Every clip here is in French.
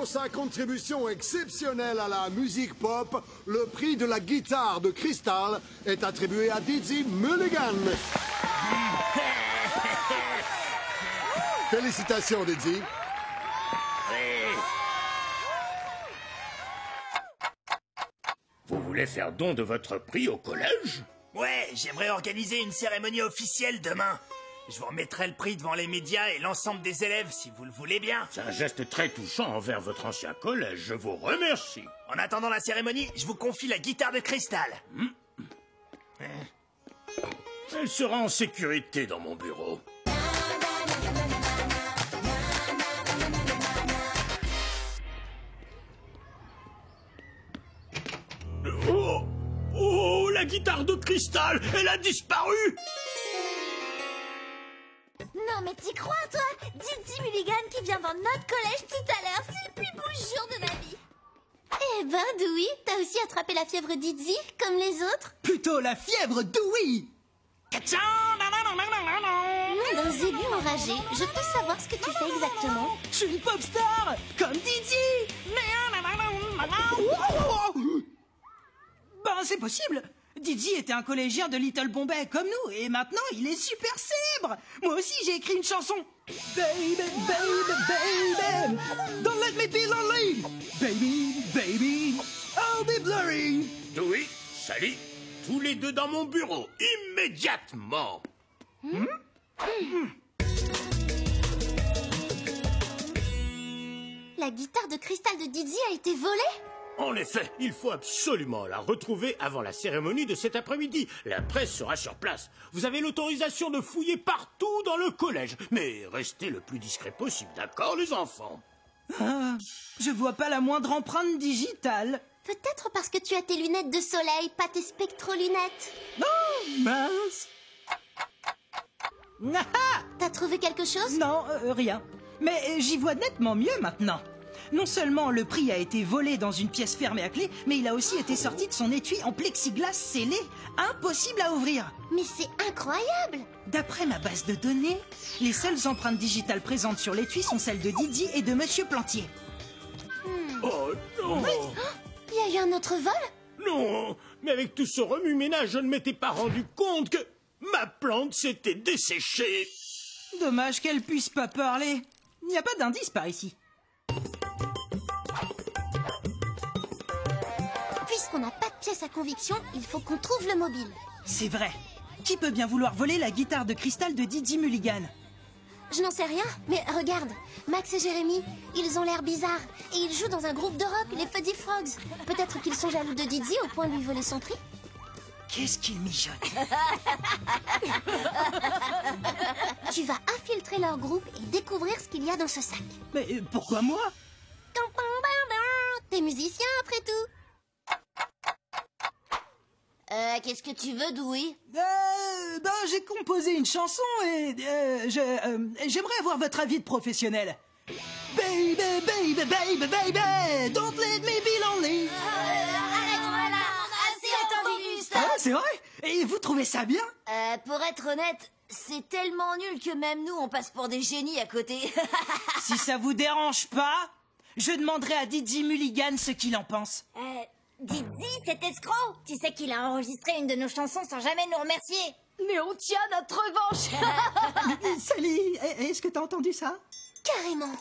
pour sa contribution exceptionnelle à la musique pop, le prix de la guitare de cristal est attribué à Dizzy Mulligan. Félicitations, Dizzy. Vous voulez faire don de votre prix au collège? Ouais, j'aimerais organiser une cérémonie officielle demain. Je vous remettrai le prix devant les médias et l'ensemble des élèves, si vous le voulez bien. C'est un geste très touchant envers votre ancien collège. Je vous remercie. En attendant la cérémonie, je vous confie la guitare de cristal. Elle sera en sécurité dans mon bureau. Oh! Oh, la guitare de cristal, elle a disparu! Non mais t'y crois toi? Dizzy Mulligan qui vient dans notre collège tout à l'heure, c'est le plus beau jour de ma vie. Eh ben Dewey, t'as aussi attrapé la fièvre Dizzy, comme les autres? Plutôt la fièvre Dewey. Mon zébu enragé, je peux savoir ce que tu fais exactement? Je suis une pop star, comme Dizzy. Ben c'est possible. Dizzy était un collégien de Little Bombay comme nous, et maintenant il est super célèbre. Moi aussi j'ai écrit une chanson. Baby, baby, baby, don't let me be lonely. Baby, baby, I'll be blurry. Oui, salut, tous les deux dans mon bureau, immédiatement. La guitare de cristal de Dizzy a été volée? En effet, il faut absolument la retrouver avant la cérémonie de cet après-midi. La presse sera sur place. Vous avez l'autorisation de fouiller partout dans le collège. Mais restez le plus discret possible, d'accord, les enfants? Ah, je vois pas la moindre empreinte digitale. Peut-être parce que tu as tes lunettes de soleil, pas tes spectro-lunettes. Oh, mince. Ah, T'as trouvé quelque chose? non, rien. Mais j'y vois nettement mieux maintenant. Non seulement le prix a été volé dans une pièce fermée à clé, mais il a aussi été sorti de son étui en plexiglas scellé, impossible à ouvrir. Mais c'est incroyable! D'après ma base de données, les seules empreintes digitales présentes sur l'étui sont celles de Didi et de Monsieur Plantier. Oh non! Il y a eu un autre vol? Non! Mais avec tout ce remue-ménage, je ne m'étais pas rendu compte que ma plante s'était desséchée. Dommage qu'elle puisse pas parler. Il n'y a pas d'indice par ici. Puisqu'on n'a pas de pièce à conviction, il faut qu'on trouve le mobile. C'est vrai. Qui peut bien vouloir voler la guitare de cristal de Dizzy Mulligan? Je n'en sais rien, mais regarde, Max et Jérémy, ils ont l'air bizarres. Et ils jouent dans un groupe de rock, les Fuzzy Frogs. Peut-être qu'ils sont jaloux de Dizzy au point de lui voler son prix. Qu'est-ce qu'il mijote? Tu vas infiltrer leur groupe et découvrir ce qu'il y a dans ce sac. Mais pourquoi moi? T'es musicien après tout. Qu'est-ce que tu veux, Dewey? J'ai composé une chanson et j'aimerais avoir votre avis de professionnel. Baby, baby, baby, baby, don't let me be lonely. Arrête, voilà, assez entendu, stop. Ah, c'est vrai? Et vous trouvez ça bien? Pour être honnête, c'est tellement nul que même nous, on passe pour des génies à côté. Si ça vous dérange pas, je demanderai à Dizzy Mulligan ce qu'il en pense. Dizzy, cet escroc! Tu sais qu'il a enregistré une de nos chansons sans jamais nous remercier. Mais on tient notre revanche. Sally, est-ce que t'as entendu ça? Carrément.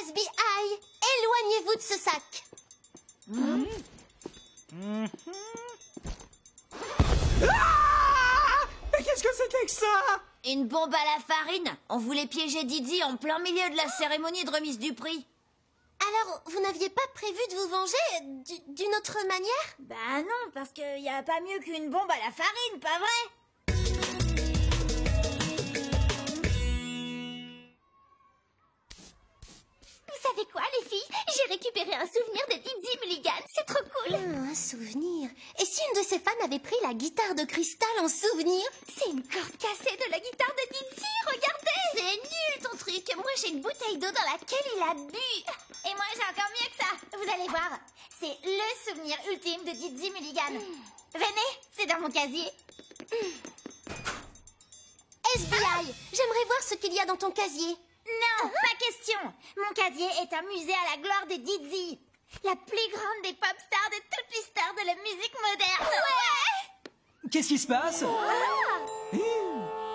SBI, éloignez-vous de ce sac. Ah! Mais qu'est-ce que c'était que ça? Une bombe à la farine. On voulait piéger Dizzy en plein milieu de la cérémonie de remise du prix. Alors, vous n'aviez pas prévu de vous venger d'une autre manière? Bah non, parce qu'il n'y a pas mieux qu'une bombe à la farine, pas vrai? Vous savez quoi, les filles? J'ai récupéré un souvenir de Dizzy Mulligan, c'est trop cool. Un souvenir? Et si une de ses fans avait pris la guitare de cristal en souvenir? C'est une corde cassée de la guitare de Dizzy, regardez! C'est nul ton truc, moi j'ai une bouteille d'eau dans laquelle il a bu. Et moi j'ai encore mieux que ça, vous allez voir. C'est le souvenir ultime de Dizzy Mulligan. Venez, c'est dans mon casier. SBI, j'aimerais voir ce qu'il y a dans ton casier. Non, Pas question. Mon casier est un musée à la gloire de Dizzy, la plus grande des pop stars de toute l'histoire de la musique moderne. Ouais. Qu'est-ce qui se passe?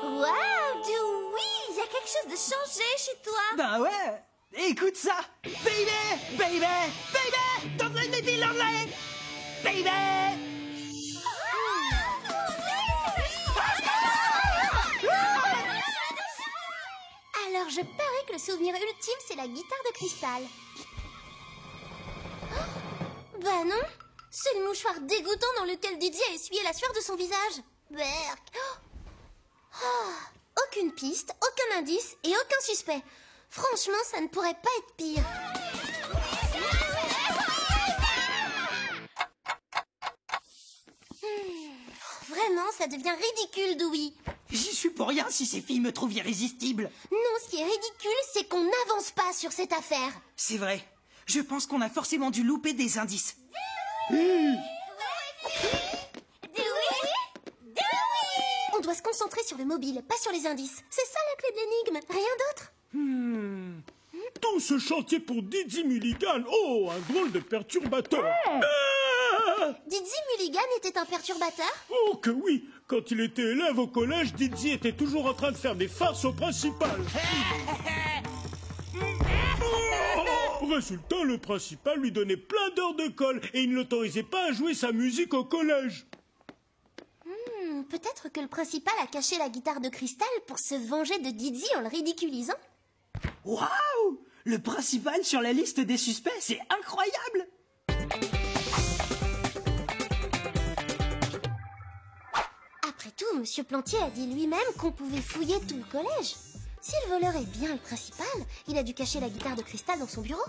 Waouh, Dewey, il y a quelque chose de changé chez toi. Ben ouais. Écoute ça. Baby, baby, baby, don't let me be lonely. Baby. Alors je parie que le souvenir ultime, c'est la guitare de cristal. Oh, bah non, c'est le mouchoir dégoûtant dans lequel Didi a essuyé la sueur de son visage. Berk. Aucune piste, aucun indice et aucun suspect. Franchement, ça ne pourrait pas être pire. Vraiment, ça devient ridicule, Dewey. J'y suis pour rien si ces filles me trouvent irrésistible. Non, ce qui est ridicule, c'est qu'on n'avance pas sur cette affaire. C'est vrai. Je pense qu'on a forcément dû louper des indices. On doit se concentrer sur le mobile, pas sur les indices. C'est ça la clé de l'énigme, rien d'autre. Tout ce chantier pour Dizzy Mulligan. Oh, un drôle de perturbateur. Dizzy Mulligan était un perturbateur? Oh que oui. Quand il était élève au collège, Dizzy était toujours en train de faire des farces au principal. Résultat, le principal lui donnait plein d'heures de colle et il ne l'autorisait pas à jouer sa musique au collège. Peut-être que le principal a caché la guitare de cristal pour se venger de Dizzy en le ridiculisant. Waouh! Le principal sur la liste des suspects, c'est incroyable! Après tout, Monsieur Plantier a dit lui-même qu'on pouvait fouiller tout le collège. Si le voleur est bien le principal, il a dû cacher la guitare de cristal dans son bureau.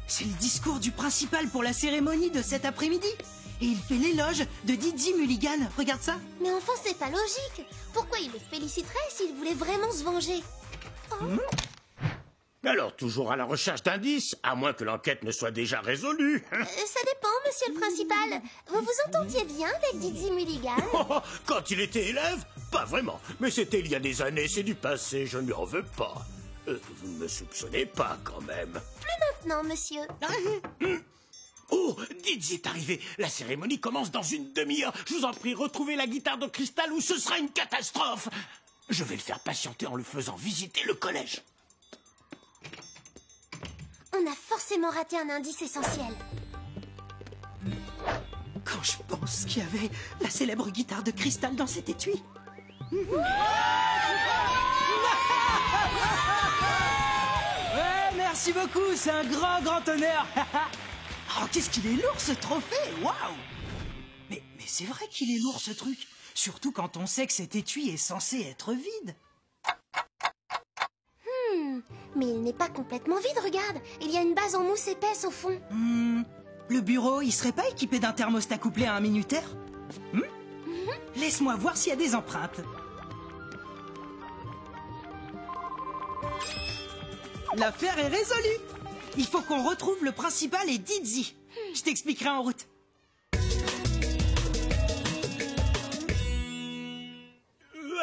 C'est le discours du principal pour la cérémonie de cet après-midi. Et il fait l'éloge de Dizzy Mulligan. Regarde ça. Mais enfin, c'est pas logique. Pourquoi il le féliciterait s'il voulait vraiment se venger? Alors, toujours à la recherche d'indices, à moins que l'enquête ne soit déjà résolue. Ça dépend, monsieur le principal. Vous vous entendiez bien avec Dizzy Mulligan? Quand il était élève, pas vraiment. Mais c'était il y a des années, c'est du passé, je ne lui en veux pas. Vous ne me soupçonnez pas, quand même. Plus maintenant, monsieur. Oh, Dizzy est arrivé. La cérémonie commence dans une demi-heure. Je vous en prie, retrouvez la guitare de cristal ou ce sera une catastrophe. Je vais le faire patienter en lui faisant visiter le collège. On a forcément raté un indice essentiel. Quand je pense qu'il y avait la célèbre guitare de cristal dans cet étui. Ouais, merci beaucoup, c'est un grand honneur. Oh, qu'est-ce qu'il est lourd ce trophée, waouh! Mais c'est vrai qu'il est lourd ce truc, surtout quand on sait que cet étui est censé être vide. Mais il n'est pas complètement vide, regarde. Il y a une base en mousse épaisse au fond. Le bureau, il serait pas équipé d'un thermostat couplé à un minuteur? Laisse-moi voir s'il y a des empreintes. L'affaire est résolue. Il faut qu'on retrouve le principal et Dizzy. Je t'expliquerai en route.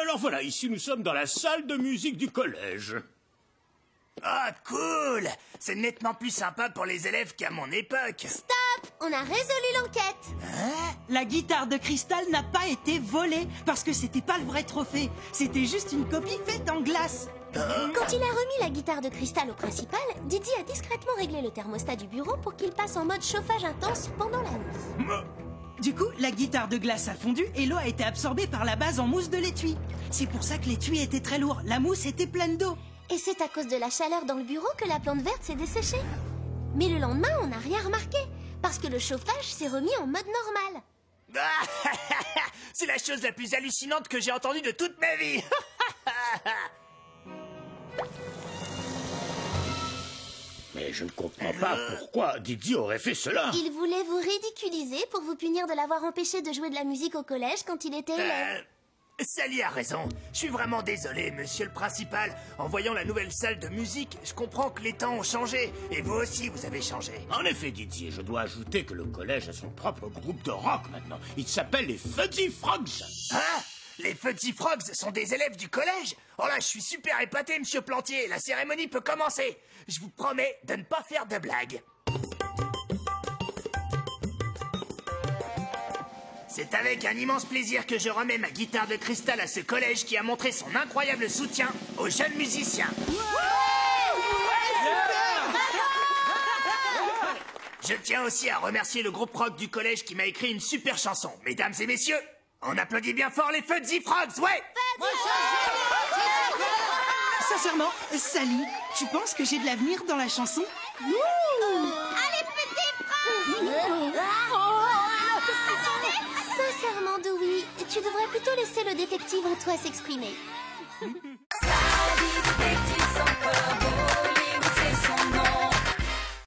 Alors voilà, ici nous sommes dans la salle de musique du collège. Ah, cool! C'est nettement plus sympa pour les élèves qu'à mon époque. Stop! On a résolu l'enquête. La guitare de cristal n'a pas été volée parce que c'était pas le vrai trophée. C'était juste une copie faite en glace. Quand il a remis la guitare de cristal au principal, Didi a discrètement réglé le thermostat du bureau pour qu'il passe en mode chauffage intense pendant la nuit. Du coup, la guitare de glace a fondu et l'eau a été absorbée par la base en mousse de l'étui. C'est pour ça que l'étui était très lourd. La mousse était pleine d'eau. Et c'est à cause de la chaleur dans le bureau que la plante verte s'est desséchée. Mais le lendemain, on n'a rien remarqué, parce que le chauffage s'est remis en mode normal. C'est la chose la plus hallucinante que j'ai entendue de toute ma vie. Mais je ne comprends pas pourquoi Dizzy aurait fait cela. Il voulait vous ridiculiser pour vous punir de l'avoir empêché de jouer de la musique au collège quand il était élève. Sally a raison. Je suis vraiment désolé, monsieur le principal. En voyant la nouvelle salle de musique, je comprends que les temps ont changé. Et vous aussi, vous avez changé. En effet, Didier, je dois ajouter que le collège a son propre groupe de rock maintenant. Il s'appelle les Fuzzy Frogs. Hein? Les Fuzzy Frogs sont des élèves du collège? Oh là, je suis super épaté, monsieur Plantier. La cérémonie peut commencer. Je vous promets de ne pas faire de blagues. C'est avec un immense plaisir que je remets ma guitare de cristal à ce collège qui a montré son incroyable soutien aux jeunes musiciens. Je tiens aussi à remercier le groupe rock du collège qui m'a écrit une super chanson. Mesdames et messieurs, on applaudit bien fort les Fuzzy Frogs, ouais! Sincèrement, Sally, tu penses que j'ai de l'avenir dans la chanson? Allez, petit frère! Sincèrement, Dewey, tu devrais plutôt laisser le détective en toi s'exprimer.